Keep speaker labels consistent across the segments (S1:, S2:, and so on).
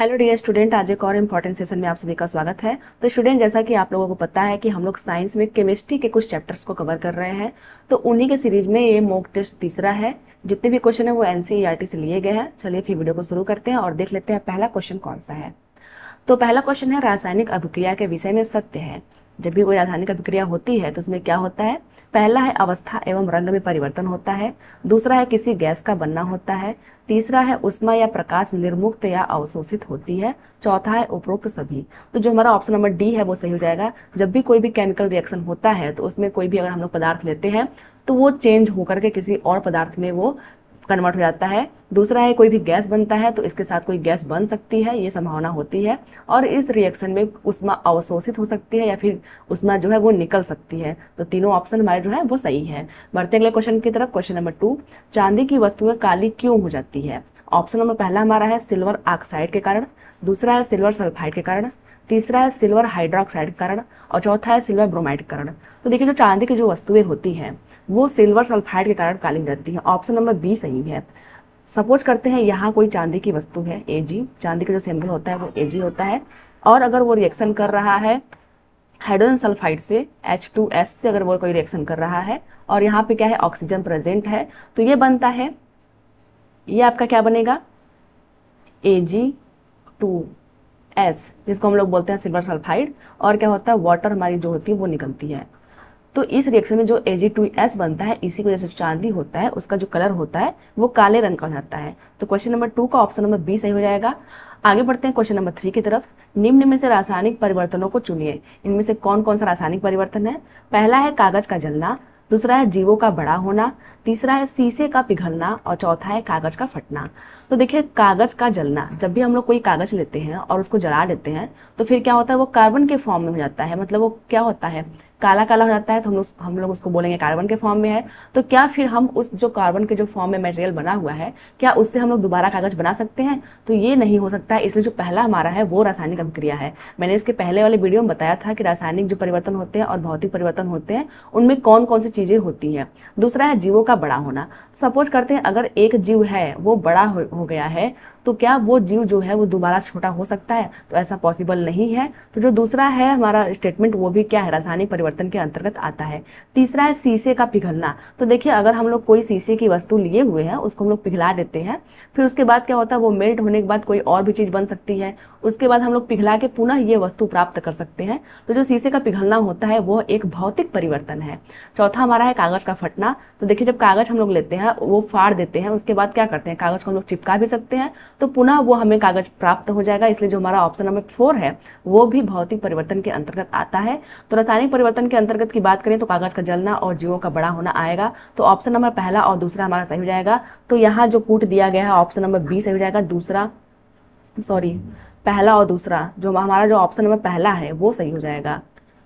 S1: Hello dear student, आज एक और इम्पॉर्टेंट सेशन में आप सभी का स्वागत है। तो स्टूडेंट, जैसा कि आप लोगों को पता है कि हम लोग साइंस में केमिस्ट्री के कुछ चैप्टर्स को कवर कर रहे हैं, तो उन्हीं के सीरीज में ये मॉक टेस्ट तीसरा है। जितने भी क्वेश्चन है वो एनसीईआरटी से लिए गए हैं। चलिए फिर वीडियो को शुरू करते हैं और देख लेते हैं पहला क्वेश्चन कौन सा है। तो पहला क्वेश्चन है, रासायनिक अभिक्रिया के विषय में सत्य है। जब भी कोई रासायनिक अभिक्रिया होती है तो उसमें क्या होता है? पहला है अवस्था एवं रंग में परिवर्तन होता है। दूसरा है किसी गैस का बनना होता है। तीसरा है उष्मा या प्रकाश निर्मुक्त या अवशोषित होती है। चौथा है उपरोक्त सभी। तो जो हमारा ऑप्शन नंबर डी है वो सही हो जाएगा। जब भी कोई भी केमिकल रिएक्शन होता है तो उसमें कोई भी अगर हम लोग पदार्थ लेते हैं तो वो चेंज होकर के किसी और पदार्थ में वो कन्वर्ट हो जाता है। दूसरा है कोई भी गैस बनता है तो इसके साथ कोई गैस बन सकती है, ये संभावना होती है। और इस रिएक्शन में उष्मा अवशोषित हो सकती है या फिर उष्मा जो है वो निकल सकती है। तो तीनों ऑप्शन हमारे जो है वो सही है। बढ़ते अगले क्वेश्चन की तरफ। क्वेश्चन नंबर 2, चांदी की वस्तुएं काली क्यों हो जाती है? ऑप्शन नंबर पहला हमारा है सिल्वर ऑक्साइड के कारण। दूसरा है सिल्वर सल्फाइड के कारण। तीसरा है सिल्वर हाइड्रोक्साइड के कारण। और चौथा है सिल्वर ब्रोमाइड के कारण। तो देखिए, जो चांदी की जो वस्तुएं होती हैं वो सिल्वर सल्फाइड के कारण काली रहती है। ऑप्शन नंबर बी सही है। सपोज करते हैं यहाँ कोई चांदी की वस्तु है Ag, चांदी का जो सिंबल होता है वो Ag होता है, और अगर वो रिएक्शन कर रहा है हाइड्रोजन सल्फाइड से H2S से, अगर वो कोई रिएक्शन कर रहा है और यहाँ पे क्या है, ऑक्सीजन प्रेजेंट है, तो ये बनता है, ये आपका क्या बनेगा, Ag2S, जिसको हम लोग बोलते हैं सिल्वर सल्फाइड। और क्या होता है, वाटर हमारी जो होती है वो निकलती है। तो इस रिएक्शन में जो Ag2S बनता है, इसी की वजह से चांदी होता है उसका जो कलर होता है वो काले रंग का हो जाता है। तो क्वेश्चन नंबर 2 का ऑप्शन नंबर बी सही हो जाएगा। आगे बढ़ते हैं क्वेश्चन नंबर 3 की तरफ। निम्न में से रासायनिक परिवर्तनों को चुनिए। इनमें से कौन कौन सा रासायनिक परिवर्तन है? पहला है कागज का जलना। दूसरा है जीवों का बड़ा होना। तीसरा है शीशे का पिघलना। और चौथा है कागज का फटना। तो देखिए, कागज का जलना, जब भी हम लोग कोई कागज लेते हैं और उसको जला देते हैं तो फिर क्या होता है, वो कार्बन के फॉर्म में हो जाता है। मतलब वो क्या होता है, काला काला हो जाता है। तो हम लोग उसको बोलेंगे कार्बन के फॉर्म में है। तो क्या फिर हम उस जो कार्बन के जो फॉर्म में मटेरियल बना हुआ है, क्या उससे हम लोग दोबारा कागज बना सकते हैं? तो ये नहीं हो सकता है। इसलिए जो पहला हमारा है वो रासायनिक अभिक्रिया है। मैंने इसके पहले वाले वीडियो में बताया था कि रासायनिक जो परिवर्तन होते हैं और भौतिक परिवर्तन होते हैं उनमें कौन कौन सी चीजें होती हैं। दूसरा है जीवों का बड़ा होना। सपोज करते हैं अगर एक जीव है वो बड़ा हो गया है, तो क्या वो जीव जो है वो दोबारा छोटा हो सकता है? तो ऐसा पॉसिबल नहीं है। तो जो दूसरा है हमारा स्टेटमेंट वो भी क्या है, रासायनिक परिवर्तन के अंतर्गत आता है। तीसरा है शीशे का पिघलना। तो देखिए, अगर हम लोग कोई शीशे की वस्तु लिए हुए हैं उसको हम लोग पिघला देते हैं, फिर उसके बाद क्या होता है, वो मेल्ट होने के बाद कोई और भी चीज बन सकती है। उसके बाद हम लोग पिघला के पुनः ये वस्तु प्राप्त कर सकते हैं। तो जो शीशे का पिघलना होता है वो एक भौतिक परिवर्तन है। चौथा हमारा है कागज का फटना। तो देखिए, जब कागज हम लोग लेते हैं वो फाड़ देते हैं, उसके बाद क्या करते हैं, कागज को हम लोग चिपका भी सकते हैं, तो पुनः वो हमें कागज प्राप्त हो जाएगा। इसलिए जो हमारा ऑप्शन नंबर 4 है वो भी भौतिक परिवर्तन के अंतर्गत आता है। तो रासायनिक परिवर्तन के अंतर्गत की बात करें तो कागज का जलना और जीवों का बड़ा होना आएगा। तो ऑप्शन नंबर पहला और दूसरा हमारा सही हो जाएगा। तो यहाँ जो पुट दिया गया है ऑप्शन नंबर बी सही हो जाएगा। पहला और दूसरा जो हमारा जो ऑप्शन नंबर पहला है वो सही हो जाएगा।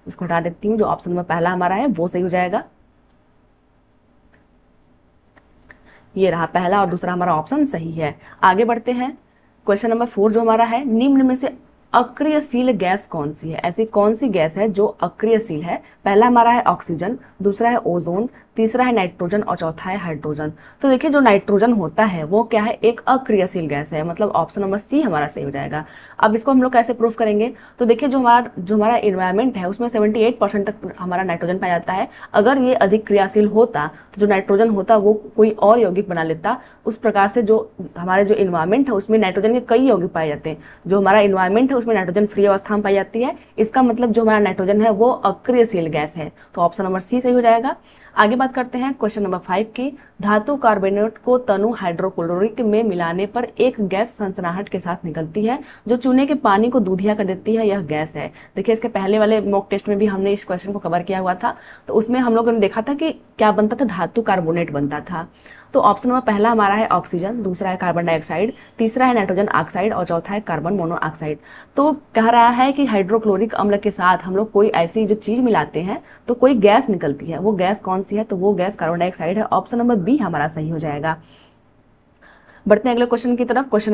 S1: इसको हटा देती हूँ, जो ऑप्शन नंबर पहला हमारा है वो सही हो जाएगा। ये रहा, पहला और दूसरा हमारा ऑप्शन सही है। आगे बढ़ते हैं। क्वेश्चन नंबर 4 जो हमारा है, निम्न में से अक्रियशील गैस कौन सी है? ऐसी कौन सी गैस है जो अक्रियशील है? पहला हमारा है ऑक्सीजन, दूसरा है ओजोन, तीसरा है नाइट्रोजन और चौथा है हाइड्रोजन। तो देखिए, जो नाइट्रोजन होता है वो क्या है, एक अक्रियशील गैस है। मतलब ऑप्शन नंबर सी हमारा सही हो जाएगा। अब इसको हम लोग कैसे प्रूव करेंगे? तो देखिए, जो हमारा इन्वायरमेंट है उसमें 78% तक हमारा नाइट्रोजन पाया जाता है। अगर ये अधिक क्रियाशील होता तो जो नाइट्रोजन होता वो कोई और यौगिक बना लेता। उस प्रकार से जो हमारे जो इन्वायरमेंट है उसमें नाइट्रोजन के कई यौगिक पाए जाते हैं। जो हमारा इन्वायरमेंट है उसमें नाइट्रोजन फ्री अवस्था में पाई जाती है। इसका मतलब जो हमारा नाइट्रोजन है वो अक्रियशील गैस है। तो ऑप्शन नंबर सी सही हो जाएगा। आगे बात करते हैं क्वेश्चन नंबर 5 की। धातु कार्बोनेट को तनु हाइड्रोक्लोरिक में मिलाने पर एक गैस सनसनाहट के साथ निकलती है जो चूने के पानी को दूधिया कर देती है, यह गैस है। देखिए, इसके पहले वाले मॉक टेस्ट में भी हमने इस क्वेश्चन को कवर किया हुआ था। तो उसमें हम लोगों ने देखा था कि क्या बनता था, धातु कार्बोनेट बनता था। तो ऑप्शन नंबर पहला हमारा है ऑक्सीजन, दूसरा है कार्बन डाइऑक्साइड, तीसरा है नाइट्रोजन ऑक्साइड और चौथा है कार्बन मोनोऑक्साइड। तो कह रहा है कि हाइड्रोक्लोरिक अम्ल के साथ हम लोग कोई ऐसी जो चीज मिलाते हैं तो कोई गैस निकलती है। वो गैस कौन सी है? तो वो गैस कार्बन डाइऑक्साइड है। ऑप्शन नंबर बी हमारा सही हो जाएगा। बढ़ते हैं अगले क्वेश्चन की तरफ। क्वेश्चन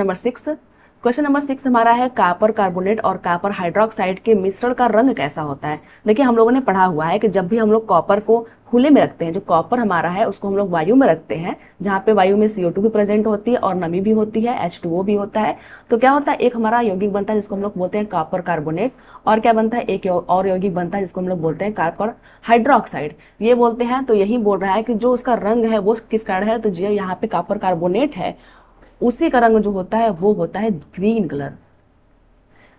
S1: नंबर 6 हमारा है, कॉपर कार्बोनेट और कॉपर हाइड्रोक्साइड के मिश्रण का रंग कैसा होता है? देखिए, हम लोगों ने पढ़ा हुआ है कि जब भी हम लोग कॉपर को खुले में रखते हैं। जो कॉपर हमारा है उसको हम लोग वायु में रखते हैं, जहाँ पे वायु में CO2 भी प्रेजेंट होती है और नमी भी होती है, H2O भी होता है। तो क्या होता है, एक हमारा यौगिक बनता है जिसको हम लोग बोलते हैं कॉपर कार्बोनेट, और क्या बनता है, एक और यौगिक बनता है जिसको हम लोग बोलते हैं कॉपर हाइड्रोक्साइड। ये बोलते हैं, तो यही बोल रहा है कि जो उसका रंग है वो किस कारण है, तो जो यहाँ पे कॉपर कार्बोनेट है उसी का रंग जो होता है वो होता है ग्रीन कलर।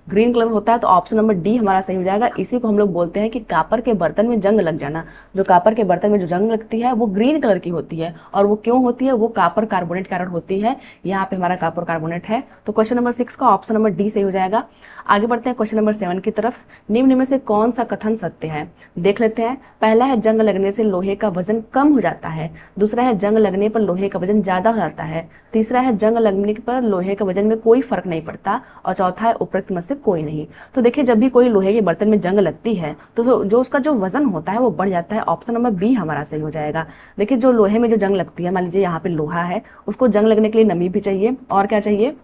S1: ग्रीन कलर होता है, तो ऑप्शन नंबर डी हमारा सही हो जाएगा। इसी को हम लोग बोलते हैं कि कॉपर के बर्तन में जंग लग जाना। जो कॉपर के बर्तन में जो जंग लगती है वो ग्रीन कलर की होती है, और वो क्यों होती है, वो कॉपर कार्बोनेट कारण होती है। यहाँ पे हमारा कॉपर कार्बोनेट है, तो क्वेश्चन नंबर 6 का ऑप्शन नंबर डी सही हो जाएगा। आगे बढ़ते हैं क्वेश्चन नंबर 7 की तरफ। निम्न में से कौन सा कथन सत्य है, देख लेते हैं। पहला है जंग लगने से लोहे का वजन कम हो जाता है। दूसरा है जंग लगने पर लोहे का वजन ज्यादा हो जाता है। तीसरा है जंग लगने पर लोहे का वजन में कोई फर्क नहीं पड़ता। और चौथा है उपरोक्त में से कोई नहीं। तो देखिए, जब भी कोई लोहे के बर्तन में जंग लगती है तो जो उसका जो वजन होता है वो बढ़ जाता है। ऑप्शन नंबर बी हमारा सही हो जाएगा। देखिए, जो लोहे में जो जंग लगती है, मान लीजिए यहाँ पे लोहा है, उसको जंग लगने के लिए नमी भी चाहिए, और क्या चाहिए,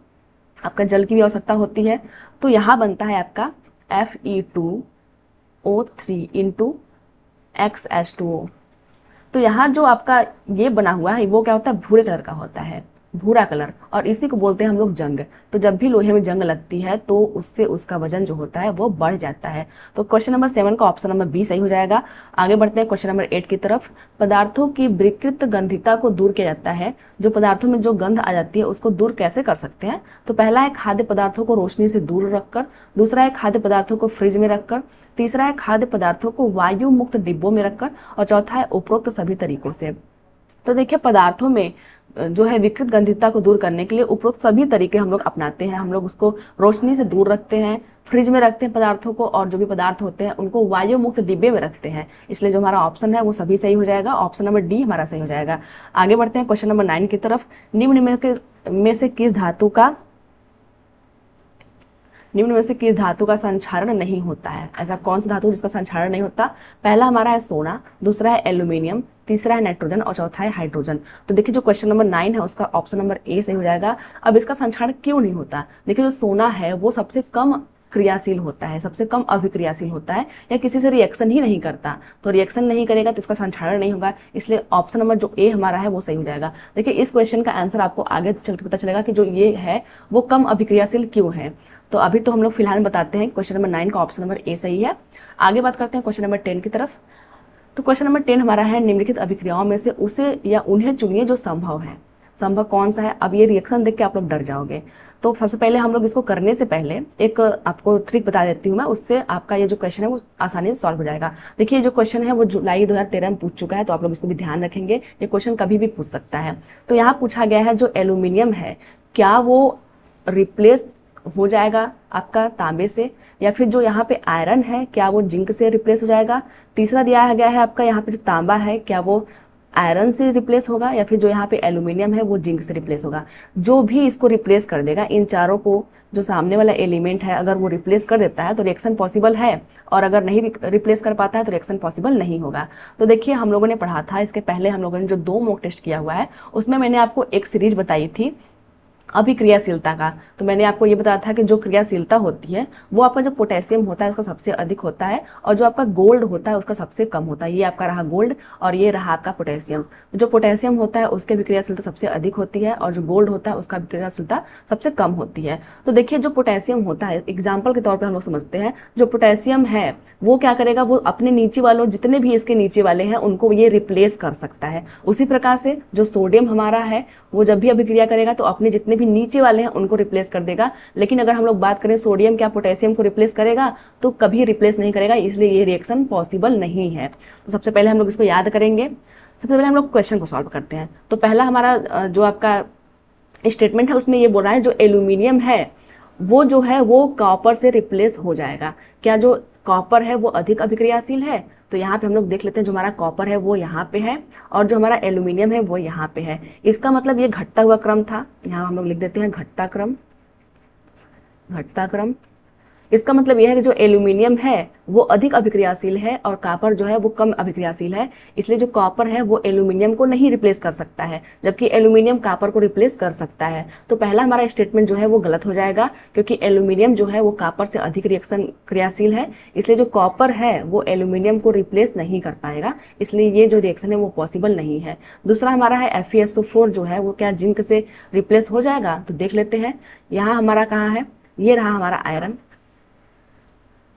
S1: आपका जल की भी आवश्यकता होती है। तो यहाँ बनता है आपका Fe2O3 इंटू XH2O। तो यहाँ जो आपका ये बना हुआ है वो क्या होता है, भूरे कलर का होता है, भूरा कलर, और इसी को बोलते हैं हम लोग जंग। तो जब भी लोहे में जंग लगती है तो उससे उसका वजन जो होता है वो बढ़ जाता है। तो क्वेश्चन नंबर 7 का ऑप्शन नंबर बी सही हो जाएगा। आगे बढ़ते हैं क्वेश्चन नंबर 8 की तरफ। पदार्थों की विकृत गंधिता को दूर किया जाता है। जो पदार्थों में जो गंध आ जाती है उसको दूर कैसे कर सकते हैं, तो पहला है खाद्य पदार्थों को रोशनी से दूर रखकर। दूसरा है खाद्य पदार्थों को फ्रिज में रखकर। तीसरा है खाद्य पदार्थों को वायु मुक्त डिब्बों में रखकर। और चौथा है उपरोक्त सभी तरीकों से। तो देखिए, पदार्थों में जो है विकृत गंधिता को दूर करने के लिए उपरोक्त सभी तरीके हम लोग अपनाते हैं। हम लोग उसको रोशनी से दूर रखते हैं, फ्रिज में रखते हैं पदार्थों को, और जो भी पदार्थ होते हैं उनको वायु मुक्त डिब्बे में रखते हैं। इसलिए जो हमारा ऑप्शन है वो सभी सही हो जाएगा। ऑप्शन नंबर डी हमारा सही हो जाएगा। आगे बढ़ते हैं क्वेश्चन नंबर 9 की तरफ। निम्न में से किस धातु का संक्षारण नहीं होता है। ऐसा कौन सा धातु जिसका संक्षारण नहीं होता? पहला हमारा है सोना, दूसरा है एल्यूमिनियम, तीसरा है नाइट्रोजन, और चौथा है हाइड्रोजन। तो देखिए, जो क्वेश्चन नंबर 9 है उसका ऑप्शन नंबर ए सही हो जाएगा। अब इसका संक्षारण क्यों नहीं होता? देखिए, जो सोना है वो सबसे कम क्रियाशील होता है, सबसे कम अभिक्रियाशील होता है, या किसी से रिएक्शन ही नहीं करता। तो रिएक्शन नहीं करेगा तो इसका संक्षारण नहीं होगा, इसलिए ऑप्शन नंबर जो ए हमारा है वो सही हो जाएगा। देखिए, इस क्वेश्चन का आंसर आपको आगे चल के पता चलेगा कि जो ये है वो कम अभिक्रियाशील क्यों है। तो अभी तो हम लोग फिलहाल बताते हैं क्वेश्चन नंबर 9 का ऑप्शन नंबर ए सही है। आगे बात करते हैं क्वेश्चन नंबर 10 की तरफ। तो क्वेश्चन नंबर 10 हमारा है निम्नलिखित अभिक्रियाओं में से उसे या उन्हें चुनिए जो संभव है। संभव कौन सा है? अब ये रिएक्शन देख के आप लोग डर जाओगे। तो सबसे पहले हम लोग इसको करने से पहले एक आपको ट्रिक बता देती हूँ मैं, उससे आपका ये जो क्वेश्चन है वो आसानी से सॉल्व हो जाएगा। देखिए, जो क्वेश्चन है वो जुलाई 2013 में पूछ चुका है, तो आप लोग इसको भी ध्यान रखेंगे। ये क्वेश्चन कभी भी पूछ सकता है। तो यहाँ पूछा गया है जो एल्यूमिनियम है क्या वो रिप्लेस हो जाएगा आपका तांबे से, या फिर जो यहाँ पे आयरन है क्या वो जिंक से रिप्लेस हो जाएगा। तीसरा दिया गया है आपका यहाँ पे जो तांबा है क्या वो आयरन से रिप्लेस होगा, या फिर जो यहाँ पे एल्यूमिनियम है वो जिंक से रिप्लेस होगा। जो भी इसको रिप्लेस कर देगा, इन चारों को जो सामने वाला एलिमेंट है अगर वो रिप्लेस कर देता है तो रिएक्शन पॉसिबल है, और अगर नहीं रिप्लेस कर पाता है तो रिएक्शन पॉसिबल नहीं होगा। तो देखिए, हम लोगों ने पढ़ा था इसके पहले, हम लोगों ने जो 2 मॉक टेस्ट किया हुआ है उसमें मैंने आपको एक सीरीज बताई थी अभिक्रियाशीलता का। तो मैंने आपको ये बताया था कि जो क्रियाशीलता होती है वो आपका जो पोटेशियम होता है उसका सबसे अधिक होता है, और जो आपका गोल्ड होता है उसका सबसे कम होता है। ये आपका रहा गोल्ड और ये रहा आपका पोटेशियम। जो पोटेशियम होता है उसकी अभिक्रियाशीलता सबसे अधिक होती है, और जो गोल्ड होता है उसका अभिक्रियाशीलता सबसे कम होती है। तो देखिए, जो पोटेशियम होता है, एग्जाम्पल के तौर पर हम लोग समझते हैं, जो पोटेशियम है वो क्या करेगा, वो अपने नीचे वालों जितने भी इसके नीचे वाले हैं उनको ये रिप्लेस कर सकता है। उसी प्रकार से जो सोडियम हमारा है वो जब भी अभिक्रिया करेगा तो अपने जितने भी नीचे वाले हैं उनको रिप्लेस कर देगा। लेकिन अगर हम लोग बात करें सोडियम क्या पोटेशियम को रिप्लेस करेगा, तो कभी रिप्लेस नहीं करेगा, इसलिए ये रिएक्शन पॉसिबल नहीं है। तो सबसे पहले हम लोग इसको याद करेंगे। सबसे पहले हम लोग क्वेश्चन को सॉल्व करते हैं। तो पहला हमारा जो आपका स्टेटमेंट है उसमें ये बोल रहा है जो एल्यूमिनियम है वो जो है वो कॉपर से रिप्लेस हो जाएगा। क्या जो कॉपर है वो अधिक अभिक्रियाशील है? तो यहाँ पे हम लोग देख लेते हैं, जो हमारा कॉपर है वो यहाँ पे है और जो हमारा एल्यूमिनियम है वो यहाँ पे है। इसका मतलब ये घटता हुआ क्रम था, यहाँ हम लोग लिख देते हैं घटता क्रम। इसका मतलब यह है कि जो एल्यूमिनियम है वो अधिक अभिक्रियाशील है और कॉपर जो है वो कम अभिक्रियाशील है, इसलिए जो कॉपर है वो एल्यूमिनियम को नहीं रिप्लेस कर सकता है, जबकि एल्यूमिनियम कॉपर को रिप्लेस कर सकता है। तो पहला हमारा स्टेटमेंट जो है वो गलत हो जाएगा, क्योंकि एल्यूमिनियम जो है वो कॉपर से अधिक रिएक्शन क्रियाशील है, इसलिए जो कॉपर है वो एल्यूमिनियम को रिप्लेस नहीं कर पाएगा, इसलिए ये जो रिएक्शन है वो पॉसिबल नहीं है। दूसरा हमारा है FeSO4 जो है वो क्या जिंक से रिप्लेस हो जाएगा, तो देख लेते हैं। यहाँ हमारा कहाँ है, ये रहा हमारा आयरन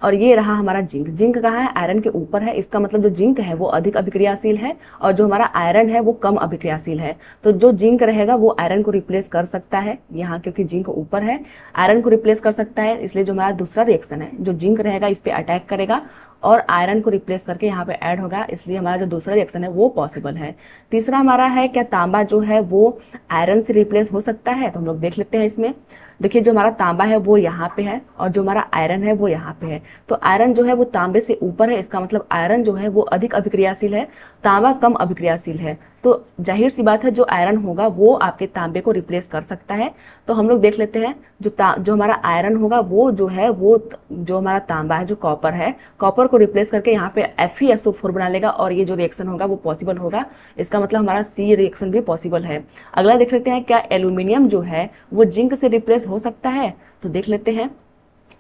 S1: और ये रहा हमारा जिंक। जिंक कहाँ है, आयरन के ऊपर है, इसका मतलब जो जिंक है वो अधिक अभिक्रियाशील है और जो हमारा आयरन है वो कम अभिक्रियाशील है। तो जो जिंक रहेगा वो आयरन को रिप्लेस कर सकता है यहाँ, क्योंकि जिंक ऊपर है, आयरन को रिप्लेस कर सकता है, इसलिए जो हमारा दूसरा रिएक्शन है जो जिंक रहेगा इस पर अटैक करेगा और आयरन को रिप्लेस करके यहाँ पे ऐड होगा, इसलिए हमारा जो दूसरा रिएक्शन है वो पॉसिबल है। तीसरा हमारा है क्या तांबा जो है वो आयरन से रिप्लेस हो सकता है, तो हम लोग देख लेते हैं इसमें। देखिए जो हमारा तांबा है वो यहाँ पे है और जो हमारा आयरन है वो यहाँ पे है, तो आयरन जो है वो तांबे से ऊपर है, इसका मतलब आयरन जो है वो अधिक अभिक्रियाशील है, तांबा कम अभिक्रियाशील है। तो जाहिर सी बात है जो आयरन होगा वो आपके तांबे को रिप्लेस कर सकता है। तो हम लोग देख लेते हैं जो हमारा आयरन होगा वो जो है वो जो हमारा तांबा है जो कॉपर है, कॉपर को रिप्लेस करके यहाँ पे FeSO4 बना लेगा और ये जो रिएक्शन होगा वो पॉसिबल होगा, इसका मतलब हमारा C रिएक्शन भी पॉसिबल है। अगला देख लेते हैं क्या एल्यूमिनियम जो है वो जिंक से रिप्लेस हो सकता है, तो देख लेते हैं।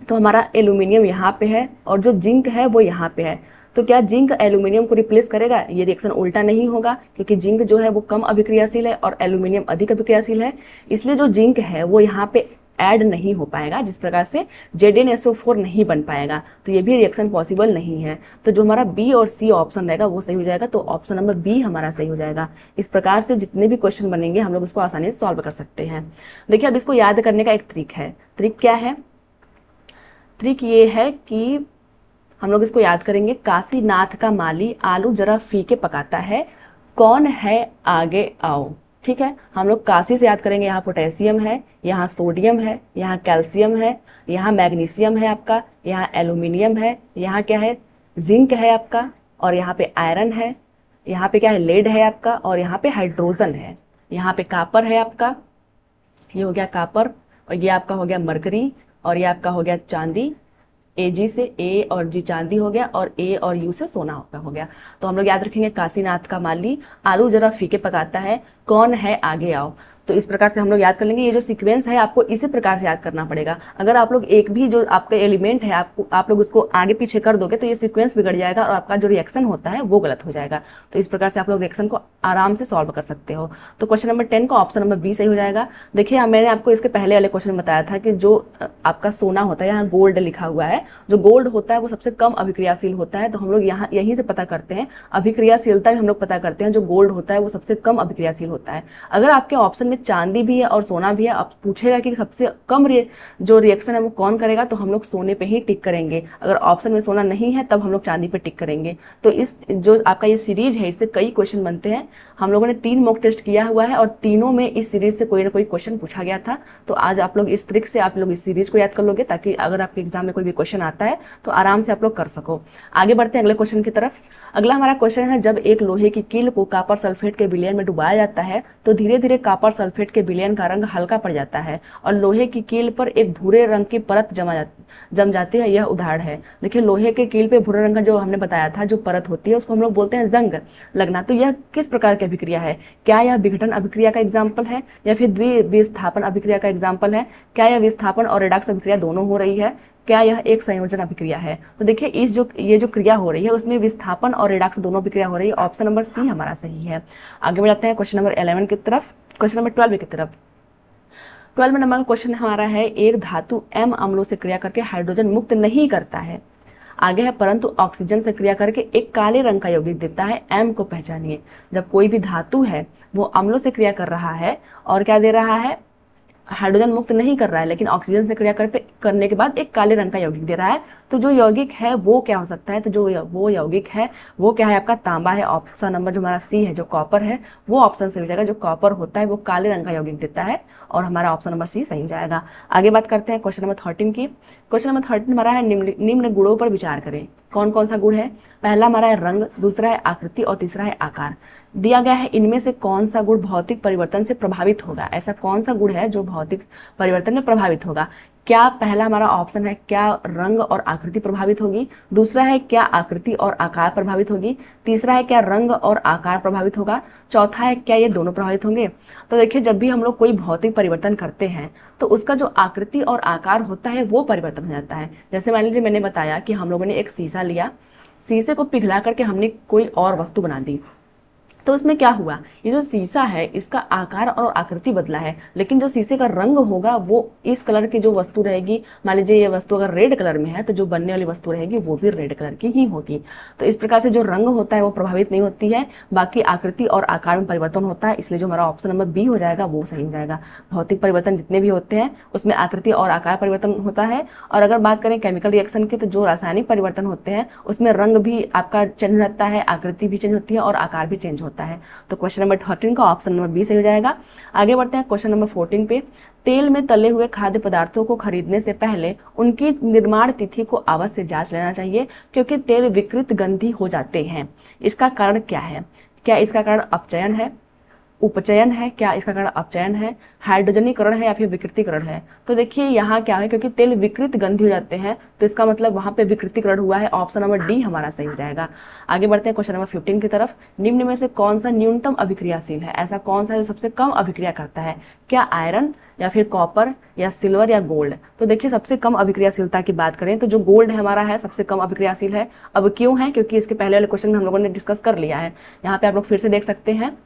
S1: तो हमारा एल्यूमिनियम यहाँ पे है और जो जिंक है वो यहाँ पे है, तो क्या जिंक एल्यूमिनियम को रिप्लेस करेगा, ये रिएक्शन उल्टा नहीं होगा, क्योंकि जिंक जो है वो कम अभिक्रियाशील है और एल्यूमिनियम अधिक अभिक्रियाशील है, इसलिए जो जिंक है वो यहाँ पे ऐड नहीं हो पाएगा, जिस प्रकार से ZnSO4 नहीं बन पाएगा, तो ये भी रिएक्शन पॉसिबल नहीं है। तो जो हमारा B और C ऑप्शन रहेगा वो सही हो जाएगा, तो ऑप्शन नंबर B हमारा सही हो जाएगा। इस प्रकार से जितने भी क्वेश्चन बनेंगे हम लोग उसको आसानी से सॉल्व कर सकते हैं। देखिए अब इसको याद करने का एक ट्रिक है। ट्रिक क्या है, ट्रिक ये है कि हम लोग इसको याद करेंगे। काशीनाथ का माली आलू जरा फीके पकाता है, कौन है आगे आओ। ठीक है, हम लोग काशी से याद करेंगे, यहाँ पोटेशियम है, यहाँ सोडियम है, यहाँ कैल्शियम है, यहाँ मैग्नीशियम है आपका, यहाँ एल्यूमिनियम है, यहाँ क्या है जिंक है आपका, और यहाँ पे आयरन है, यहाँ पे क्या है लेड है आपका, और यहाँ पे हाइड्रोजन है, यहाँ पे कॉपर है आपका, ये हो गया कॉपर, और ये आपका हो गया मरकरी, और ये आपका हो गया चांदी। AG से A और G चांदी हो गया और A और U से सोना हो गया। तो हम लोग याद रखेंगे काशीनाथ का माली आलू जरा फीके पकाता है, कौन है आगे आओ। तो इस प्रकार से हम लोग याद कर लेंगे। ये जो सीक्वेंस है आपको इसी प्रकार से याद करना पड़ेगा। अगर आप लोग एक भी जो आपका एलिमेंट है आप लोग उसको आगे पीछे कर दोगे तो ये सीक्वेंस बिगड़ जाएगा और आपका जो रिएक्शन होता है वो गलत हो जाएगा। तो इस प्रकार से आप लोग रिएक्शन को आराम से सॉल्व कर सकते हो। तो क्वेश्चन नंबर 10 का ऑप्शन नंबर B सही हो जाएगा। देखिए मैंने आपको इसके पहले वाले क्वेश्चन में बताया था कि जो आपका सोना होता है, यहाँ गोल्ड लिखा हुआ है, जो गोल्ड होता है वो सबसे कम अभिक्रियाशील होता है। तो हम लोग यहाँ यहीं से पता करते हैं, अभिक्रियाशीलता में हम लोग पता करते हैं जो गोल्ड होता है वो सबसे कम अभिक्रियाशील होता है। अगर आपके ऑप्शन में चांदी भी है और सोना भी है, आप पूछेगा कि सबसे कम जो रिएक्शन है वो कौन करेगा, तो हम लोग सोने पे ही टिक करेंगे। अगर ऑप्शन में सोना नहीं है तब हम लोग चांदी पे टिक करेंगे। तो इस जो आपका ये सीरीज है इससे कई क्वेश्चन बनते हैं। हम लोगों ने 3 मॉक टेस्ट किया हुआ है और तीनों में इस सीरीज से कोई ना कोई क्वेश्चन पूछा गया था। तो आज आप लोग इस ट्रिक से आप लोग इस सीरीज को याद कर लोगे, ताकि अगर आपके एग्जाम में कोई भी क्वेश्चन आता है तो आराम से आप लोग कर सको। आगे बढ़ते हैं अगले क्वेश्चन की तरफ। अगला हमारा क्वेश्चन है, जब एक लोहे की कील को कॉपर सल्फेट के विलयन में डुबाया जाता है तो धीरे धीरे कॉपर सल्फेट के विलयन का रंग हल्का पड़ जाता है और लोहे की कील पर एक भूरे रंग की परत जम जाती है। यह उदाहरण है। देखिए लोहे के कील पे भूरे रंग का जो हमने बताया था जो परत होती है उसको हम लोग बोलते हैं जंग लगना। तो यह किस प्रकार की अभिक्रिया है? क्या यह विघटन अभिक्रिया का एग्जाम्पल है या फिर द्विविस्थापन अभिक्रिया का एग्जाम्पल है? क्या यह विस्थापन और रिडक्स अभिक्रिया दोनों हो रही है? क्या यह एक संयोजन अभिक्रिया है? तो देखिए ये जो क्रिया हो रही है उसमें विस्थापन और रिडक्स दोनों अभिक्रिया हो रही है। ऑप्शन नंबर C हमारा सही है। आगे बढ़ते हैं क्वेश्चन नंबर 11 की तरफ, क्वेश्चन नंबर 12 की तरफ। 12 नंबर का क्वेश्चन हमारा है, एक धातु M अम्लों से क्रिया करके हाइड्रोजन मुक्त नहीं करता है, आगे है परंतु ऑक्सीजन से क्रिया करके एक काले रंग का यौगिक देता है, M को पहचानिए। जब कोई भी धातु है वो अम्लों से क्रिया कर रहा है और क्या दे रहा है, हाइड्रोजन मुक्त नहीं कर रहा है, लेकिन ऑक्सीजन से क्रिया करने के बाद एक काले रंग का यौगिक दे रहा है, तो जो यौगिक है वो क्या हो सकता है? तो जो वो यौगिक है वो क्या है आपका तांबा है। ऑप्शन नंबर जो हमारा C है जो कॉपर है वो ऑप्शन सही हो जाएगा। जो कॉपर होता है वो काले रंग का यौगिक देता है और हमारा ऑप्शन नंबर C सही हो जाएगा। आगे बात करते हैं क्वेश्चन नंबर 13 की। क्वेश्चन नंबर 13 हमारा है, निम्न गुणों पर विचार करें। कौन कौन सा गुण है? पहला हमारा है रंग, दूसरा है आकृति और तीसरा है आकार। दिया गया है इनमें से कौन सा गुण भौतिक परिवर्तन से प्रभावित होगा। ऐसा कौन सा गुण है जो भौतिक परिवर्तन में प्रभावित होगा। क्या पहला हमारा ऑप्शन है क्या रंग और आकृति प्रभावित होगी, दूसरा है क्या आकृति और आकार प्रभावित होगी, तीसरा है क्या रंग और आकार प्रभावित होगा, चौथा है क्या ये दोनों प्रभावित होंगे। तो देखिए जब भी हम लोग कोई भौतिक परिवर्तन करते हैं तो उसका जो आकृति और आकार होता है वो परिवर्तन हो जाता है। जैसे मान लीजिए मैंने बताया कि हम लोगों ने एक शीशा लिया, शीशे को पिघला करके हमने कोई और वस्तु बना दी, तो इसमें क्या हुआ, ये जो शीशा है इसका आकार और आकृति बदला है, लेकिन जो शीशे का रंग होगा वो इस कलर की जो वस्तु रहेगी, मान लीजिए ये वस्तु अगर रेड कलर में है तो जो बनने वाली वस्तु रहेगी वो भी रेड कलर की ही होगी। तो इस प्रकार से जो रंग होता है वो प्रभावित नहीं होती है, बाकी आकृति और आकार में परिवर्तन होता है। इसलिए जो हमारा ऑप्शन नंबर बी हो जाएगा वो सही हो जाएगा। भौतिक परिवर्तन जितने भी होते हैं उसमें आकृति और आकार परिवर्तन होता है। और अगर बात करें केमिकल रिएक्शन की, तो जो रासायनिक परिवर्तन होते हैं उसमें रंग भी आपका चेंज रहता है, आकृति भी चेंज होती है और आकार भी चेंज होता है। तो क्वेश्चन नंबर 13 का ऑप्शन नंबर बी सही हो जाएगा। आगे बढ़ते हैं क्वेश्चन नंबर 14 पे। तेल में तले हुए खाद्य पदार्थों को खरीदने से पहले उनकी निर्माण तिथि को अवश्य जांच लेना चाहिए, क्योंकि तेल विकृत गंधी हो जाते हैं। इसका कारण क्या है। क्या इसका कारण अपचयन है, उपचयन है, क्या इसका कारण अपचयन है, हाइड्रोजनीकरण है या फिर विकृतीकरण है। तो देखिए यहाँ क्या है, क्योंकि तेल विकृत गंधी हो जाते हैं तो इसका मतलब वहाँ पे विकृतीकरण हुआ है। ऑप्शन नंबर डी हमारा सही हो जाएगा। आगे बढ़ते हैं क्वेश्चन नंबर 15 की तरफ। निम्न में से कौन सा न्यूनतम अभिक्रियाशील है। ऐसा कौन सा है जो सबसे कम अभिक्रिया करता है। क्या आयरन या फिर कॉपर या सिल्वर या गोल्ड। तो देखिए सबसे कम अभिक्रियाशीलता की बात करें तो जो गोल्ड है हमारा है सबसे कम अभिक्रियाशील है। अब क्यों है, क्योंकि इसके पहले वाले क्वेश्चन में हम लोगों ने डिस्कस कर लिया है। यहाँ पे आप लोग फिर से देख सकते हैं,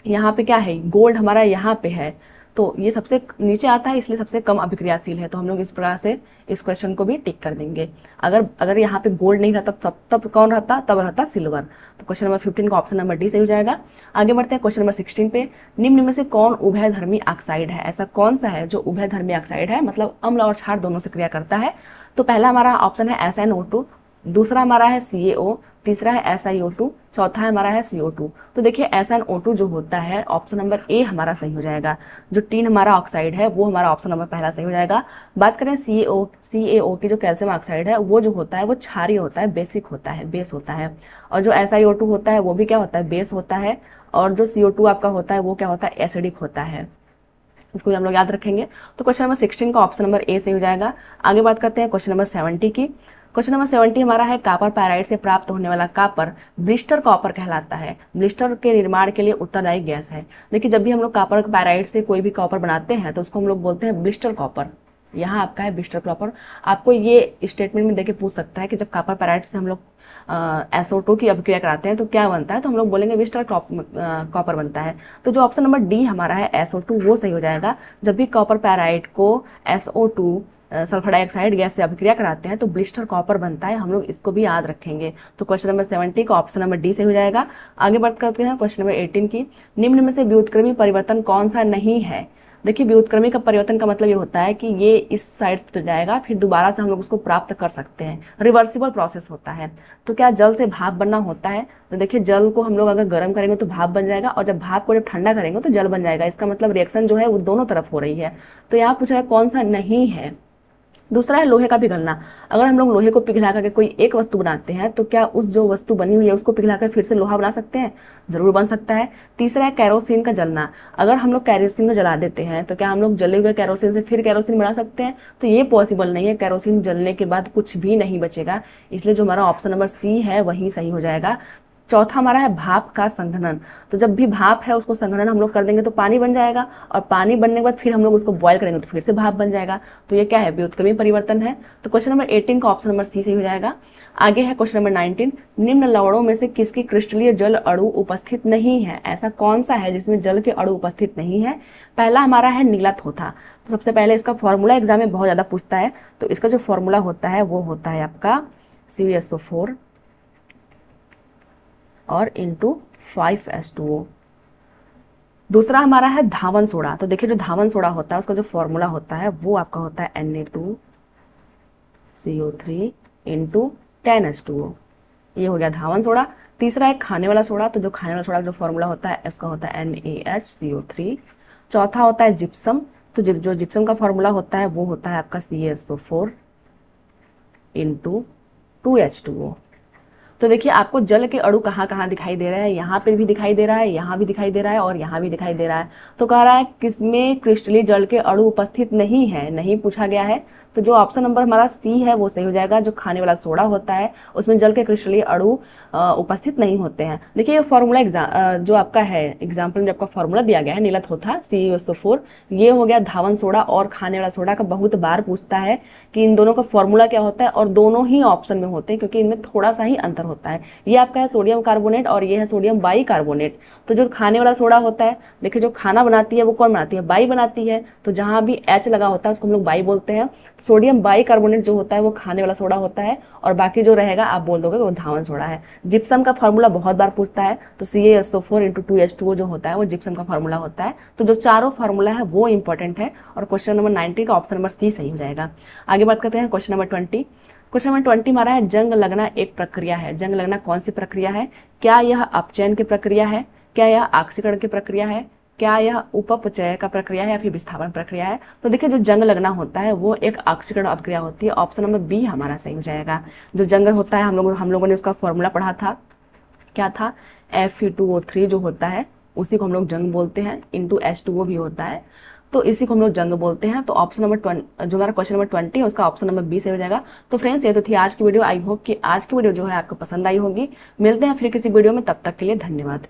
S1: यहाँ पे क्या है, गोल्ड हमारा यहाँ पे है, तो ये सबसे नीचे आता है इसलिए सबसे कम अभिक्रियाशील है। तो हम लोग इस प्रकार से इस क्वेश्चन को भी टिक कर देंगे। अगर यहाँ पे गोल्ड नहीं रहता तब कौन रहता, तब रहता सिल्वर। तो क्वेश्चन नंबर 15 का ऑप्शन नंबर डी सही हो जाएगा। आगे बढ़ते हैं क्वेश्चन नंबर 16 पे। निम्न में से कौन उभयधर्मी ऑक्साइड है। ऐसा कौन सा है जो उभयधर्मी ऑक्साइड है, मतलब अम्ल और क्षार दोनों से क्रिया करता है। तो पहला हमारा ऑप्शन है SnO2, दूसरा हमारा है CaO, तीसरा है SiO2, चौथा हमारा है CO2। तो देखिए SnO2 जो होता है ऑप्शन नंबर ए हमारा सही हो जाएगा। जो टीन हमारा ऑक्साइड है वो हमारा ऑप्शन नंबर पहला सही हो जाएगा। बात करें CaO की जो कैल्शियम ऑक्साइड है वो जो होता है वो क्षारीय होता है, बेसिक होता है, बेस होता है। और जो SiO2 होता है वो भी क्या होता है, बेस होता है। और जो CO2 आपका होता है वो क्या होता है, एसिडिक होता है। इसको भी हम लोग याद रखेंगे। तो क्वेश्चन नंबर 16 का ऑप्शन नंबर ए सही हो जाएगा। आगे बात करते हैं क्वेश्चन नंबर 70 की। क्वेश्चन नंबर 70 हमारा है कॉपर पायराइड से प्राप्त होने वाला कॉपर ब्लिस्टर कॉपर कहलाता है। ब्लिस्टर के निर्माण के लिए उत्तरदायी गैस है। देखिए जब भी हम लोग कॉपर पायराइड से कोई भी कॉपर बनाते हैं तो उसको हम लोग बोलते हैं ब्लिस्टर कॉपर। यहाँ आपका है ब्लिस्टर कॉपर। आपको ये स्टेटमेंट में देके पूछ सकता है कि जब कॉपर पायराइड से हम लोग SO2 की अभिक्रिया कराते हैं तो क्या बनता है, तो हम लोग बोलेंगे ब्लिस्टर कॉपर बनता है। तो जो ऑप्शन नंबर डी हमारा है SO2 वो सही हो जाएगा। जब भी कॉपर पायराइड को SO2 सल्फर डाइऑक्साइड गैस से अभिक्रिया कराते हैं तो ब्लिस्टर कॉपर बनता है। हम लोग इसको भी याद रखेंगे। तो क्वेश्चन नंबर 70 का ऑप्शन नंबर डी सही हो जाएगा। आगे बढ़ करते हैं क्वेश्चन नंबर 18 की। निम्न में से व्युत्क्रमी परिवर्तन कौन सा नहीं है। देखिए व्युत्क्रमी का परिवर्तन का मतलब ये होता है कि ये इस साइड तो जाएगा फिर दोबारा से हम लोग उसको प्राप्त कर सकते हैं, रिवर्सिबल प्रोसेस होता है। तो क्या जल से भाप बनना होता है। तो देखिए जल को हम लोग अगर गर्म करेंगे तो भाप बन जाएगा, और जब भाप को जब ठंडा करेंगे तो जल बन जाएगा। इसका मतलब रिएक्शन जो है वो दोनों तरफ हो रही है। तो यहाँ पूछ रहा है कौन सा नहीं है। दूसरा है लोहे का पिघलना। अगर हम लोग लोहे को पिघला करके कोई एक वस्तु बनाते हैं तो क्या उस जो वस्तु बनी हुई है उसको पिघलाकर फिर से लोहा बना सकते हैं, जरूर बन सकता है। तीसरा है कैरोसिन का जलना। अगर हम लोग कैरोसिन को जला देते हैं तो क्या हम लोग जले हुए कैरोसिन से फिर कैरोसिन बना सकते हैं, तो ये पॉसिबल नहीं है। कैरोसिन जलने के बाद कुछ भी नहीं बचेगा, इसलिए जो हमारा ऑप्शन नंबर सी है वही सही हो जाएगा। चौथा हमारा है भाप का संघनन। तो जब भी भाप है उसको संघनन हम लोग कर देंगे तो पानी बन जाएगा, और पानी बनने के बाद फिर हम लोग उसको बॉयल करेंगे तो फिर से भाप बन जाएगा। तो ये क्या है, व्युत्क्रमी परिवर्तन है। तो क्वेश्चन नंबर 18 का ऑप्शन नंबर सी सही हो जाएगा। आगे है क्वेश्चन नंबर 19। निम्न लवणों में से किसकी क्रिस्टलीय जल अणु उपस्थित नहीं है। ऐसा कौन सा है जिसमें जल के अणु उपस्थित नहीं है। पहला हमारा है नीला थोथा। तो सबसे पहले इसका फॉर्मूला एग्जाम में बहुत ज्यादा पूछता है, तो इसका जो फॉर्मूला होता है वो होता है आपका CuSO4 और इंटू 5H2O। दूसरा हमारा है धावन सोडा। तो देखिए जो धावन सोडा होता है उसका जो फॉर्मूला होता है वो आपका होता है Na2CO3 इंटू 10H2O। ये हो गया धावन सोडा। तीसरा है खाने वाला सोडा। तो जो खाने वाला सोडा का जो फॉर्मूला होता है उसका होता है NaHCO3। चौथा होता है जिप्सम। तो जो जिप्सम का फॉर्मूला होता है वो होता है आपका CaSO4 इंटू 2H2O। तो देखिए आपको जल के अणु कहाँ कहाँ दिखाई दे रहा है, यहाँ पे भी दिखाई दे रहा है, यहाँ भी दिखाई दे रहा है और यहाँ भी दिखाई दे रहा है। तो कह रहा है किसमें क्रिस्टलीय जल के अणु उपस्थित नहीं है, नहीं पूछा गया है। तो जो ऑप्शन नंबर हमारा सी है वो सही हो जाएगा। जो खाने वाला सोडा होता है उसमें जल के क्रिस्टलीय अणु उपस्थित नहीं होते हैं। देखिए ये फॉर्मूला जो आपका है एग्जाम्पल में आपका फॉर्मूला दिया गया है नीलथोथा CuSO4, ये हो गया धावन सोडा और खाने वाला सोडा का। बहुत बार पूछता है कि इन दोनों का फॉर्मूला क्या होता है, और दोनों ही ऑप्शन में होते हैं क्योंकि इनमें थोड़ा सा ही अंतर होता है। ये आपका है सोडियम कार्बोनेट और ये है सोडियम बाइकार्बोनेट। तो जो खाने वाला सोडा होता है, देखिए जो खाना बनाती है वो कौन बनाती है, बाई बनाती है। तो जहां भी H लगा होता है उसको हम लोग बाई बोलते हैं। सोडियम बाइकार्बोनेट जो होता है वो खाने वाला सोडा होता है, और बाकी जो रहेगा आप बोल दोगे वो धावन सोडा है। जिप्सम का फॉर्मूला बहुत बार पूछता है, तो CaSO4 × 2H2O जो होता है वो जिप्सम का फॉर्मूला होता है। तो जो चारों फॉर्मूला है वो इंपॉर्टेंट है, और क्वेश्चन नंबर 90 का ऑप्शन नंबर सी सही हो जाएगा। आगे बात करते हैं क्वेश्चन नंबर 20। क्वेश्चन नंबर 20 हमारा है जंग लगना एक प्रक्रिया है। जंग लगना कौन सी प्रक्रिया है? क्या यह अपचयन की प्रक्रिया है, क्या यह ऑक्सीकरण की प्रक्रिया है, क्या यह उपपचय का प्रक्रिया है, या फिर विस्थापन प्रक्रिया है? तो देखिए जो जंग लगना होता है वो एक ऑक्सीकरण अभिक्रिया होती है। ऑप्शन नंबर बी हमारा सही हो जाएगा। जो जंग होता है हम लोगों ने उसका फॉर्मूला पढ़ा था, क्या था, Fe2O3 जो होता है उसी को हम लोग जंग बोलते हैं, इंटू H2O भी होता है, तो इसी को हम लोग जंग बोलते हैं। तो ऑप्शन नंबर जो हमारा क्वेश्चन नंबर 20 है उसका ऑप्शन नंबर बी से हो जाएगा। तो फ्रेंड्स ये तो थी आज की वीडियो। आई होप कि आज की वीडियो जो है आपको पसंद आई होगी। मिलते हैं फिर किसी वीडियो में, तब तक के लिए धन्यवाद।